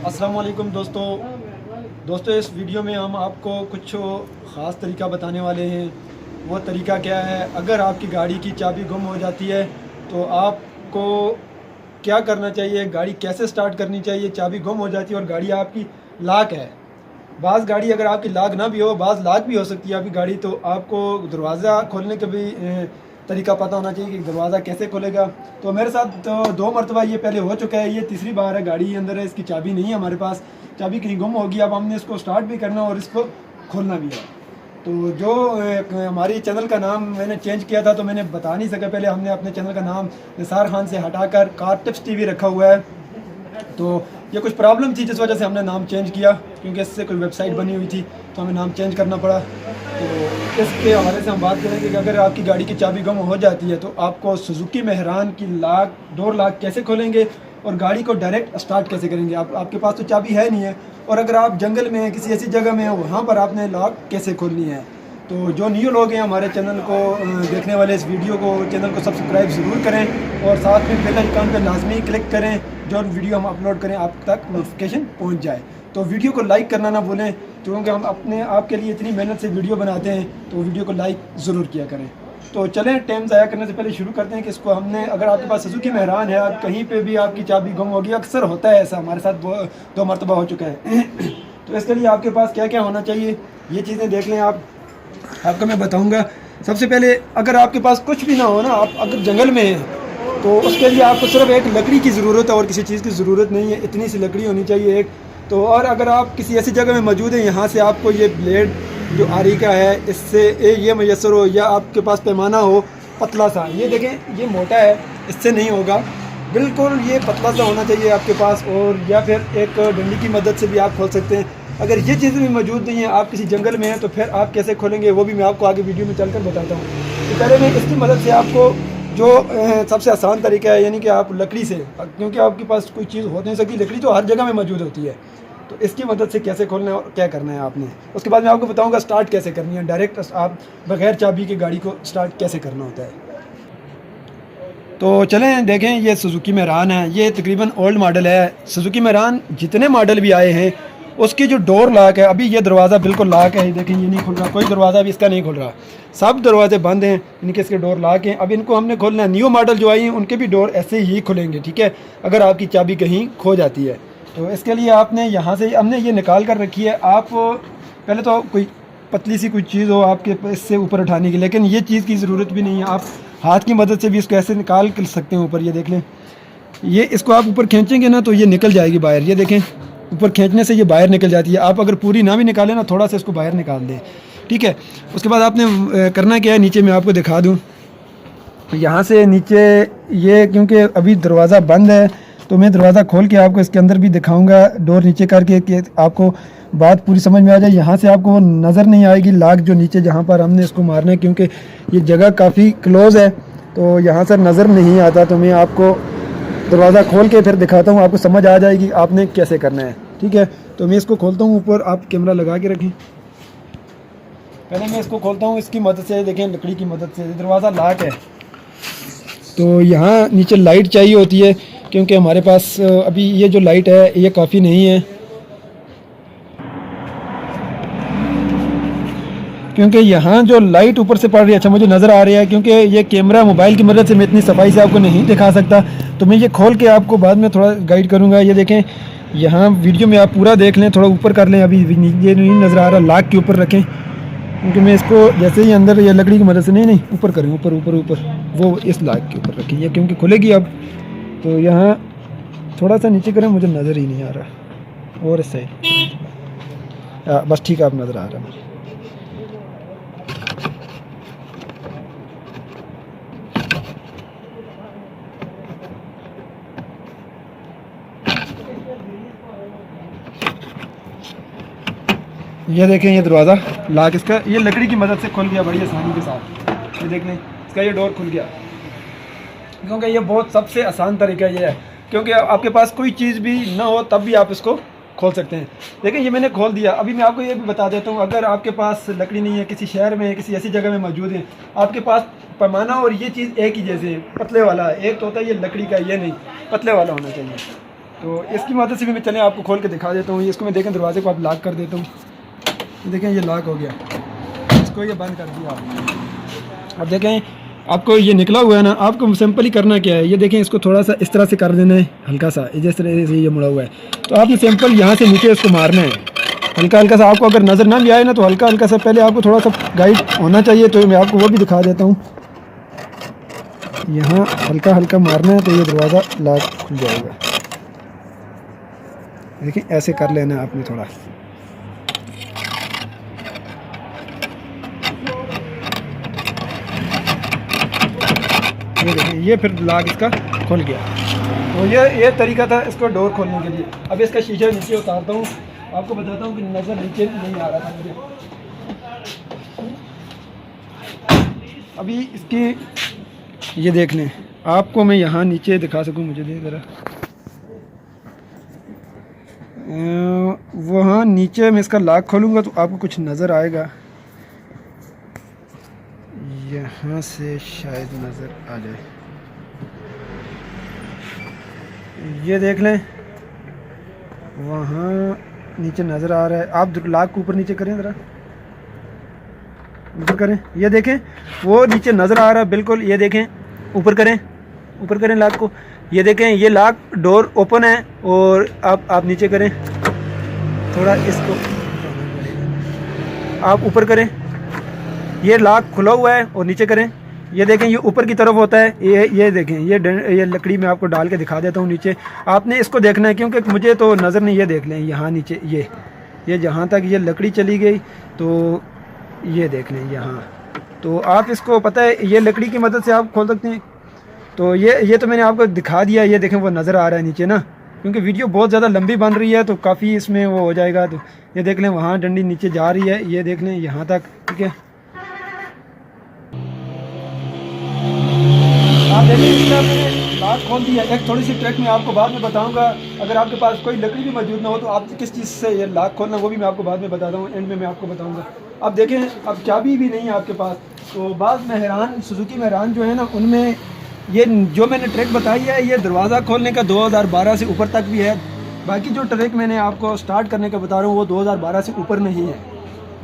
अस्सलाम वालेकुम दोस्तों इस वीडियो में हम आपको कुछ ख़ास तरीका बताने वाले हैं। वो तरीका क्या है, अगर आपकी गाड़ी की चाबी गुम हो जाती है तो आपको क्या करना चाहिए, गाड़ी कैसे स्टार्ट करनी चाहिए। चाबी गुम हो जाती है और गाड़ी आपकी लॉक है। बाज़ गाड़ी अगर आपकी लॉक ना भी हो, बाज़ लॉक भी हो सकती है आपकी गाड़ी, तो आपको दरवाज़ा खोलने का भी तरीका पता होना चाहिए कि दरवाज़ा कैसे खोलेगा। तो मेरे साथ तो 2 मरतबा ये पहले हो चुका है, ये तीसरी बार है। गाड़ी अंदर है, इसकी चाबी नहीं है हमारे पास, चाबी कहीं गुम होगी। अब हमने इसको स्टार्ट भी करना और इसको खोलना भी है। तो जो हमारी चैनल का नाम मैंने चेंज किया था तो मैंने बता नहीं सका, पहले हमने अपने चैनल का नाम निसार खान से हटाकर कार टिप्स टीवी रखा हुआ है। तो ये कुछ प्रॉब्लम थी जिस वजह से हमने नाम चेंज किया, क्योंकि इससे कोई वेबसाइट बनी हुई थी तो हमें नाम चेंज करना पड़ा। तो इसके हवाले से हम बात करेंगे कि अगर आपकी गाड़ी की चाबी गुम हो जाती है तो आपको सुजुकी मेहरान की लॉक, डोर लॉक कैसे खोलेंगे और गाड़ी को डायरेक्ट स्टार्ट कैसे करेंगे। आपके पास तो चाबी है नहीं है, और अगर आप जंगल में हैं, किसी ऐसी जगह में हैं, वहाँ पर आपने लॉक कैसे खोलनी है। तो जो न्यू लोग हैं हमारे चैनल को देखने वाले, इस वीडियो को, चैनल को सब्सक्राइब ज़रूर करें और साथ में बेल आइकन पर लाजमी क्लिक करें, जो वीडियो हम अपलोड करें आप तक नोटिफिकेशन पहुंच जाए। तो वीडियो को लाइक करना ना भूलें, क्योंकि हम अपने आपके लिए इतनी मेहनत से वीडियो बनाते हैं, तो वीडियो को लाइक ज़रूर किया करें। तो चलें, टाइम ज़ाया करने से पहले शुरू करते हैं कि इसको हमने, अगर आपके पास सुजुकी मेहरान है, आप कहीं पे भी आपकी चाबी गुम होगी, अक्सर होता है ऐसा, हमारे साथ 2 मरतबा हो चुका है। तो इसके लिए आपके पास क्या क्या होना चाहिए, ये चीज़ें देख लें। आपको मैं बताऊंगा। सबसे पहले, अगर आपके पास कुछ भी ना हो ना, आप अगर जंगल में हैं तो उसके लिए आपको सिर्फ एक लकड़ी की ज़रूरत है और किसी चीज़ की ज़रूरत नहीं है। इतनी सी लकड़ी होनी चाहिए एक तो। और अगर आप किसी ऐसी जगह में मौजूद हैं, यहाँ से आपको ये ब्लेड जो आरी का है, इससे ये मैसर हो, या आपके पास पैमाना हो पतला सा, ये देखें ये मोटा है, इससे नहीं होगा, बिल्कुल ये पतला सा होना चाहिए आपके पास। और या फिर एक डंडी की मदद से भी आप खोल सकते हैं। अगर ये चीज़ें भी मौजूद नहीं है, आप किसी जंगल में हैं, तो फिर आप कैसे खोलेंगे वो भी मैं आपको आगे वीडियो में चलकर बताता हूँ। तो पहले मैं इसकी मदद से आपको जो सबसे आसान तरीका है, यानी कि आप लकड़ी से, क्योंकि आपके पास कोई चीज़ हो नहीं सकती, लकड़ी तो हर जगह में मौजूद होती है, तो इसकी मदद से कैसे खोलना है और क्या करना है आपने। उसके बाद मैं आपको बताऊँगा स्टार्ट कैसे करनी है, डायरेक्ट आप बग़ैर चाबी के गाड़ी को स्टार्ट कैसे करना होता है। तो चलें देखें, ये सुजुकी मेहरान है, ये तकरीबन ओल्ड मॉडल है। सुजुकी मेहरान जितने मॉडल भी आए हैं, उसकी जो डोर लॉक है, अभी ये दरवाज़ा बिल्कुल लॉक है, देखें ये नहीं खुल रहा, कोई दरवाज़ा भी इसका नहीं खुल रहा, सब दरवाजे बंद हैं, इनके इसके डोर लॉक हैं। अब इनको हमने खोलना है। न्यू मॉडल जो आई हैं उनके भी डोर ऐसे ही खुलेंगे, ठीक है, अगर आपकी चाबी कहीं खो जाती है। तो इसके लिए आपने यहाँ से, हमने ये निकाल कर रखी है। आप पहले तो कोई पतली सी कोई चीज़ हो आपके इससे ऊपर उठाने की, लेकिन ये चीज़ की ज़रूरत भी नहीं है, आप हाथ की मदद से भी इसको ऐसे निकाल कर सकते हैं ऊपर। ये देख लें, ये इसको आप ऊपर खींचेंगे ना तो ये निकल जाएगी बाहर। ये देखें, ऊपर खींचने से ये बाहर निकल जाती है। आप अगर पूरी ना भी निकालें ना, थोड़ा सा इसको बाहर निकाल दें, ठीक है। उसके बाद आपने करना क्या है, नीचे मैं आपको दिखा दूँ। यहाँ से नीचे ये, क्योंकि अभी दरवाज़ा बंद है तो मैं दरवाज़ा खोल के आपको इसके अंदर भी दिखाऊंगा, डोर नीचे करके, कि आपको बात पूरी समझ में आ जाए। यहाँ से आपको वो नज़र नहीं आएगी लाग जो नीचे जहाँ पर हमने इसको मारना है, क्योंकि ये जगह काफ़ी क्लोज़ है, तो यहाँ से नज़र नहीं आता। तो मैं आपको दरवाज़ा खोल के फिर दिखाता हूँ, आपको समझ आ जाएगी आपने कैसे करना है, ठीक है। तो मैं इसको खोलता हूँ ऊपर, आप कैमरा लगा के रखें। पहले मैं इसको खोलता हूँ इसकी मदद से, देखें लकड़ी की मदद से, दरवाज़ा लॉक है। तो यहाँ नीचे लाइट चाहिए होती है, क्योंकि हमारे पास अभी ये जो लाइट है ये काफ़ी नहीं है, क्योंकि यहाँ जो लाइट ऊपर से पड़ रही है, अच्छा मुझे नज़र आ रही है, क्योंकि ये कैमरा मोबाइल की मदद से मैं इतनी सफाई से आपको नहीं दिखा सकता, तो मैं ये खोल के आपको बाद में थोड़ा गाइड करूँगा। ये देखें, यहाँ वीडियो में आप पूरा देख लें, थोड़ा ऊपर कर लें, अभी ये नहीं नज़र आ रहा, लाक के ऊपर रखें, क्योंकि मैं इसको जैसे ही अंदर ये लकड़ी की मदद से, नहीं ऊपर करें, ऊपर ऊपर ऊपर, वो इस लाक के ऊपर रखें, ये क्योंकि खुलेगी अब। तो यहाँ थोड़ा सा नीचे करें, मुझे नज़र ही नहीं आ रहा, और इस साइड बस ठीक है, आप नज़र आ रहा है। ये देखें, ये दरवाज़ा लॉक इसका ये लकड़ी की मदद से खुल गया बड़ी आसानी के साथ। ये देख लें, इसका ये डोर खुल गया, क्योंकि ये बहुत सबसे आसान तरीका ये है, क्योंकि आपके पास कोई चीज़ भी ना हो तब भी आप इसको खोल सकते हैं। देखिए ये मैंने खोल दिया। अभी मैं आपको ये भी बता देता हूँ, अगर आपके पास लकड़ी नहीं है, किसी शहर में किसी ऐसी जगह में मौजूद है, आपके पास पैमाना और ये चीज़ एक ही जैसे पतले वाला, एक तो होता है ये लकड़ी का, ये नहीं पतले वाला होना चाहिए। तो इसकी मदद से भी मैं चलें आपको खोल के दिखा देता हूँ। इसको मैं देखें दरवाजे को आप लॉक कर देता हूँ, देखें ये लॉक हो गया, इसको ये बंद कर दिया आप। अब देखें आपको ये निकला हुआ है ना, आपको सिंपल ही करना क्या है, ये देखें इसको थोड़ा सा इस तरह से कर देना है, हल्का सा जिस तरह से ये मुड़ा हुआ है, तो आपने सिंपल यहाँ से नीचे इसको मारना है हल्का हल्का सा। आपको अगर नज़र ना भी आए ना तो हल्का हल्का सा पहले आपको थोड़ा सा गाइड होना चाहिए, तो मैं आपको वो भी दिखा देता हूँ। यहाँ हल्का हल्का मारना है तो ये दरवाज़ा लॉक खुल जाएगा। देखिए ऐसे कर लेना है आपने थोड़ा। ये देखिए ये फिर लॉक इसका खुल गया। तो ये तरीका था इसको डोर खोलने के लिए। अब इसका शीशा नीचे उतारता हूँ, आपको बताता हूँ कि नज़र नीचे नहीं आ रहा था मुझे। अभी इसकी ये देख लें, आपको मैं यहाँ नीचे दिखा सकूँ, मुझे दे ज़रा, वहाँ नीचे मैं इसका लॉक खोलूँगा तो आपको कुछ नज़र आएगा, यहाँ से शायद नज़र आ जाए। ये देख लें वहाँ नीचे नज़र आ रहा है। आप लॉक ऊपर नीचे करें ज़रा, ऊपर करें, ये देखें वो नीचे नज़र आ रहा है बिल्कुल। ये देखें ऊपर करें, ऊपर करें लॉक को, ये देखें ये लॉक डोर ओपन है। और आप नीचे करें थोड़ा, इसको आप ऊपर करें, ये लॉक खुला हुआ है और नीचे करें, ये देखें ये ऊपर की तरफ होता है। ये देखें ये लकड़ी में आपको डाल के दिखा देता हूँ नीचे। आपने इसको देखना है क्योंकि मुझे तो नज़र नहीं, ये देख लें यहाँ नीचे ये जहाँ तक ये लकड़ी चली गई तो ये देख लें यहाँ। तो आप इसको पता है ये लकड़ी की मदद से आप खोल सकते हैं। तो ये तो मैंने आपको दिखा दिया। ये देखें वो नज़र आ रहा है नीचे ना, क्योंकि वीडियो बहुत ज़्यादा लंबी बन रही है तो काफ़ी इसमें वो हो जाएगा। तो ये देख लें वहाँ डंडी नीचे जा रही है, ये देख लें यहाँ तक, ठीक है। आप देखिए इसका मैंने लॉक खोल दिया। एक थोड़ी सी ट्रिक मैं आपको बाद में बताऊंगा, अगर आपके पास कोई लकड़ी भी मौजूद ना हो तो आप किस चीज़ से ये लॉक खोलना वो भी मैं आपको बाद में बताता हूँ, एंड में मैं आपको बताऊंगा। अब देखें अब चाबी भी नहीं है आपके पास, तो बाद मेहरान सुजुकी मेहरान जो है ना उनमें ये जो मैंने ट्रिक बताई है ये दरवाज़ा खोलने का 2012 से ऊपर तक भी है। बाकी जो ट्रिक मैंने आपको स्टार्ट करने का बता रहा हूँ वो 2012 से ऊपर नहीं है।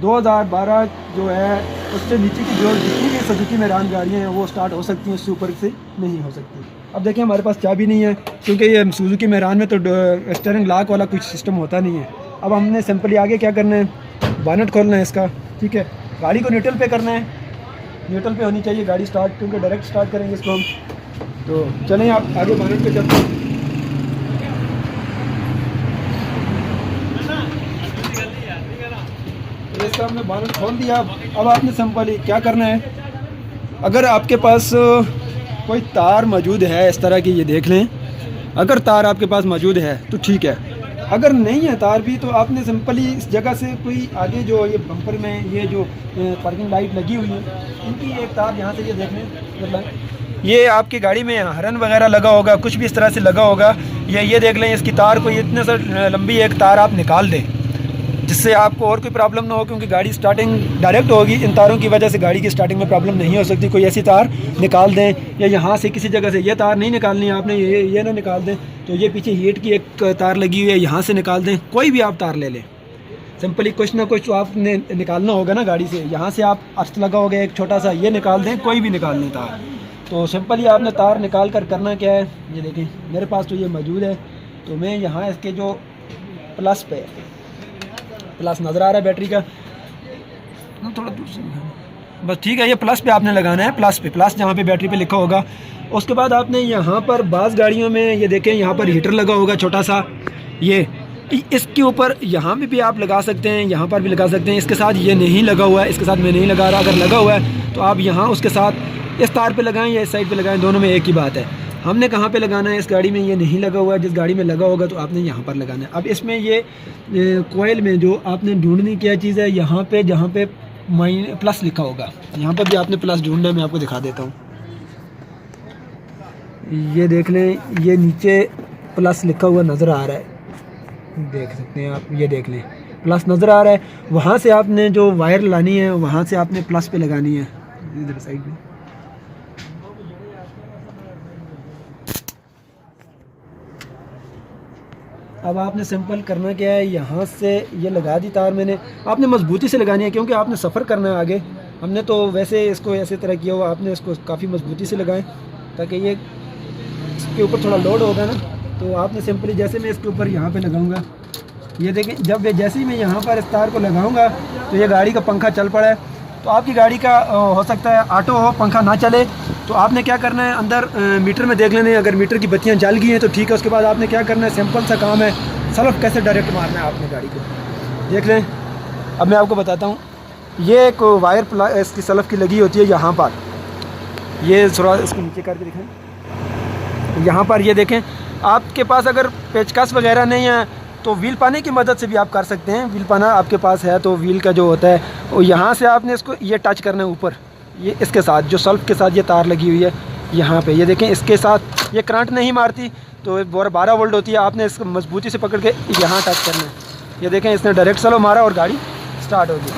2012 जो है उससे नीचे की जो जितनी भी सुजुकी मेहरान गाड़ियाँ हैं वो स्टार्ट हो सकती हैं, उससे ऊपर से नहीं हो सकती। अब देखिए हमारे पास चाबी नहीं है क्योंकि ये सुजुकी मेहरान में तो स्टीयरिंग लॉक वाला कुछ सिस्टम होता नहीं है। अब हमने सिंपली आगे क्या करना है, बानट खोलना है इसका, ठीक है। गाड़ी को न्यूट्रल पे करना है, न्यूट्रल पे होनी चाहिए गाड़ी स्टार्ट, क्योंकि डायरेक्ट स्टार्ट करेंगे इसको हम। तो चलें आप आगे बानट पे चलते हैं। इसका हमने बानट खोल दिया। अब आपने सिंपली क्या करना है, अगर आपके पास कोई तार मौजूद है इस तरह की, ये देख लें, अगर तार आपके पास मौजूद है तो ठीक है, अगर नहीं है तार भी तो आपने सिंपली इस जगह से कोई आगे जो ये बम्पर में ये जो पार्किंग लाइट लगी हुई है इनकी एक तार यहाँ से ये देख लें, ये आपकी गाड़ी में हरन वगैरह लगा होगा, कुछ भी इस तरह से लगा होगा, ये देख लें इसकी तार को इतने से लंबी एक तार आप निकाल दें जिससे आपको और कोई प्रॉब्लम ना हो, क्योंकि गाड़ी स्टार्टिंग डायरेक्ट होगी। इन तारों की वजह से गाड़ी की स्टार्टिंग में प्रॉब्लम नहीं हो सकती। कोई ऐसी तार निकाल दें, या यहाँ से किसी जगह से ये तार नहीं निकालनी है आपने, ये ना निकाल दें। तो ये पीछे हीट की एक तार लगी हुई है, यहाँ से निकाल दें। कोई भी आप तार ले लें, सिंपली कुछ ना कुछ तो आपने निकालना होगा ना गाड़ी से। यहाँ से आप अर्थ लगा होगा एक छोटा सा, ये निकाल दें, कोई भी निकाल लें तार। तो सिंपली आपने तार निकाल कर करना क्या है, ये देखें मेरे पास तो ये मौजूद है। तो मैं यहाँ इसके जो प्लस पे प्लस नज़र आ रहा है बैटरी का, थोड़ा दूर से बस, ठीक है। ये प्लस पे आपने लगाना है, प्लस जहाँ पे बैटरी पे लिखा होगा। उसके बाद आपने यहाँ पर बाज़ गाड़ियों में ये देखें यहाँ पर हीटर लगा होगा छोटा सा, ये इसके ऊपर यहाँ भी आप लगा सकते हैं, यहाँ पर भी लगा सकते हैं। इसके साथ ये नहीं लगा हुआ है, इसके साथ मैं नहीं लगा रहा। अगर लगा हुआ है तो आप यहाँ उसके साथ इस तार पे लगाएं या इस साइड पे लगाएं, दोनों में एक ही बात है। हमने कहाँ पे लगाना है, इस गाड़ी में ये नहीं लगा हुआ है। जिस गाड़ी में लगा होगा तो आपने यहाँ पर लगाना है। अब इसमें ये कोयल में जो आपने ढूंढनी क्या चीज़ है, यहाँ पे जहाँ पे प्लस लिखा होगा यहाँ पर भी आपने प्लस ढूंढना है। मैं आपको दिखा देता हूँ, ये देख लें, ये नीचे प्लस लिखा हुआ नज़र आ रहा है, देख सकते हैं आप, ये देख लें प्लस नज़र आ रहा है। वहाँ से आपने जो वायर लानी है वहाँ से आपने प्लस पे लगानी है, इधर साइड में। अब आपने सिंपल करना क्या है, यहाँ से ये लगा दी तार मैंने। आपने मजबूती से लगानी है क्योंकि आपने सफ़र करना है आगे। हमने तो वैसे इसको ऐसे तरह किया हुआ, आपने इसको काफ़ी मजबूती से लगाएं ताकि ये इसके ऊपर थोड़ा लोड होगा ना। तो आपने सिंपली जैसे मैं इसके ऊपर यहाँ पे लगाऊंगा, ये देखें, जब जैसे ही मैं यहाँ पर इस तार को लगाऊंगा तो ये गाड़ी का पंखा चल पड़ा है। तो आपकी गाड़ी का हो सकता है ऑटो हो, पंखा ना चले, तो आपने क्या करना है, अंदर मीटर में देख लेने, अगर मीटर की बत्तियाँ जल गई हैं तो ठीक है। उसके बाद आपने क्या करना है, सिंपल सा काम है, सल्फ कैसे डायरेक्ट मारना है आपने गाड़ी को, देख लें। अब मैं आपको बताता हूँ, ये एक वायर इसकी सल्फ की लगी होती है यहाँ पर, ये थोड़ा इसको नीचे करके दिखाएं। यहाँ पर ये देखें, आपके पास अगर पेचकस वगैरह नहीं है तो व्हील पाने की मदद से भी आप कर सकते हैं। व्हील पाना आपके पास है तो व्हील का जो होता है वो यहाँ से आपने इसको ये टच करना है ऊपर, ये इसके साथ जो सल्फ के साथ ये तार लगी हुई है यहाँ पे, ये देखें, इसके साथ ये करंट नहीं मारती, तो 12 वोल्ट होती है। आपने इसको मजबूती से पकड़ के यहाँ टच करना है। ये देखें, इसने डायरेक्ट स्लो मारा और गाड़ी स्टार्ट होगी।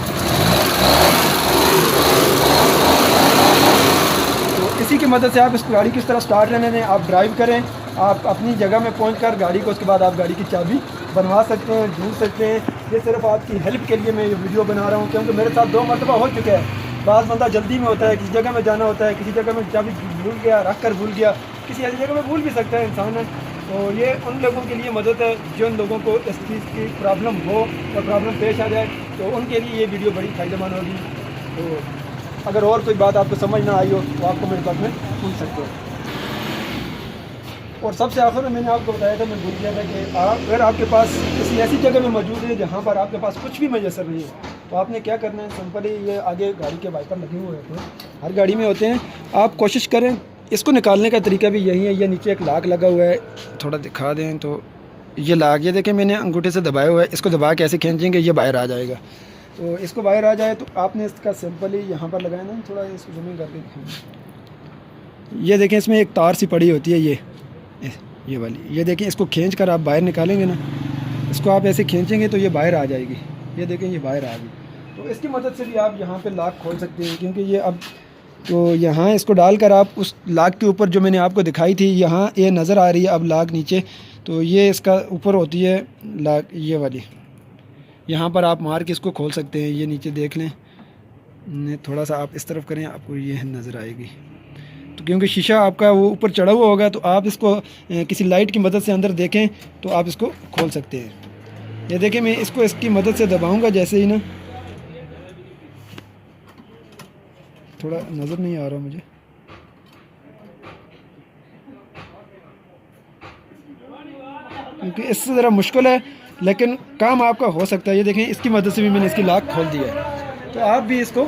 तो इसी की मदद से आप इस गाड़ी की इस तरह स्टार्ट रहने दें, आप ड्राइव करें, आप अपनी जगह में पहुंचकर गाड़ी को, उसके बाद आप गाड़ी की चाबी बनवा सकते हैं, ढूंढ सकते हैं। ये सिर्फ आपकी हेल्प के लिए मैं ये वीडियो बना रहा हूँ, क्योंकि मेरे साथ 2 मरतबा हो चुका है। बाज़ बंदा जल्दी में होता है, किसी जगह में जाना होता है, किसी जगह में चाबी भूल गया, रख कर भूल गया, किसी ऐसी जगह में भूल भी सकता है इंसान है। तो ये उन लोगों के लिए मदद है जिन लोगों को इस चीज़ की प्रॉब्लम हो या प्रॉब्लम पेश आ जाए, तो उनके लिए ये वीडियो बड़ी फ़ायदेमंद होगी। तो अगर और कोई बात आपको समझ ना आई हो तो आप कमेंट बॉक्स में पूछ सकते हो। और सबसे आखिर में मैंने आपको बताया था, मैं भूल गया था कि अगर आपके पास किसी ऐसी जगह में मौजूद है जहाँ पर आपके पास कुछ भी मैसर नहीं है, तो आपने क्या करना है, सिंपली ये आगे गाड़ी के वाइपर लगे हुए होते हैं, हर गाड़ी में होते हैं। आप कोशिश करें, इसको निकालने का तरीका भी यही है। ये नीचे एक लाक लगा हुआ है, थोड़ा दिखा दें तो ये लाक, ये देखें मैंने अंगूठे से दबाया हुआ है, इसको दबा के ऐसे खींचेंगे ये बाहर आ जाएगा। तो इसको बाहर आ जाए तो आपने इसका सिंपली यहाँ पर लगाया ना, थोड़ा इसको जमीन करके दिखाएँ। ये देखें, इसमें एक तार सी पड़ी होती है, ये वाली, ये देखें, इसको खींच कर आप बाहर निकालेंगे ना, इसको आप ऐसे खींचेंगे तो ये बाहर आ जाएगी। ये देखें, ये बाहर आ गई। तो इसकी मदद से भी आप यहाँ पे लॉक खोल सकते हैं, क्योंकि ये अब तो यहाँ इसको डालकर आप उस लॉक के ऊपर जो मैंने आपको दिखाई थी, यहाँ ये नज़र आ रही है अब लॉक नीचे, तो ये इसका ऊपर होती है लॉक, ये वाली, यहाँ पर आप मार के इसको खोल सकते हैं। ये नीचे देख लें, थोड़ा सा आप इस तरफ करें, आपको ये नज़र आएगी। तो क्योंकि शीशा आपका वो ऊपर चढ़ा हुआ होगा, तो आप इसको किसी लाइट की मदद से अंदर देखें तो आप इसको खोल सकते हैं। ये देखें, मैं इसको इसकी मदद से दबाऊंगा, जैसे ही ना, थोड़ा नज़र नहीं आ रहा मुझे, क्योंकि इससे ज़रा मुश्किल है, लेकिन काम आपका हो सकता है। ये देखें, इसकी मदद से भी मैंने इसकी लॉक खोल दिया है, तो आप भी इसको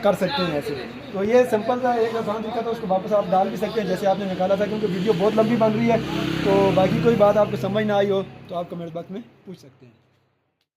कर सकते हैं ऐसे। तो ये सिंपल सा एक आसान तरीका था, उसको वापस आप डाल भी सकते हैं जैसे आपने निकाला था, क्योंकि वीडियो बहुत लंबी बन रही है। तो बाकी कोई बात आपको समझ ना आई हो तो आप कमेंट बॉक्स में पूछ सकते हैं।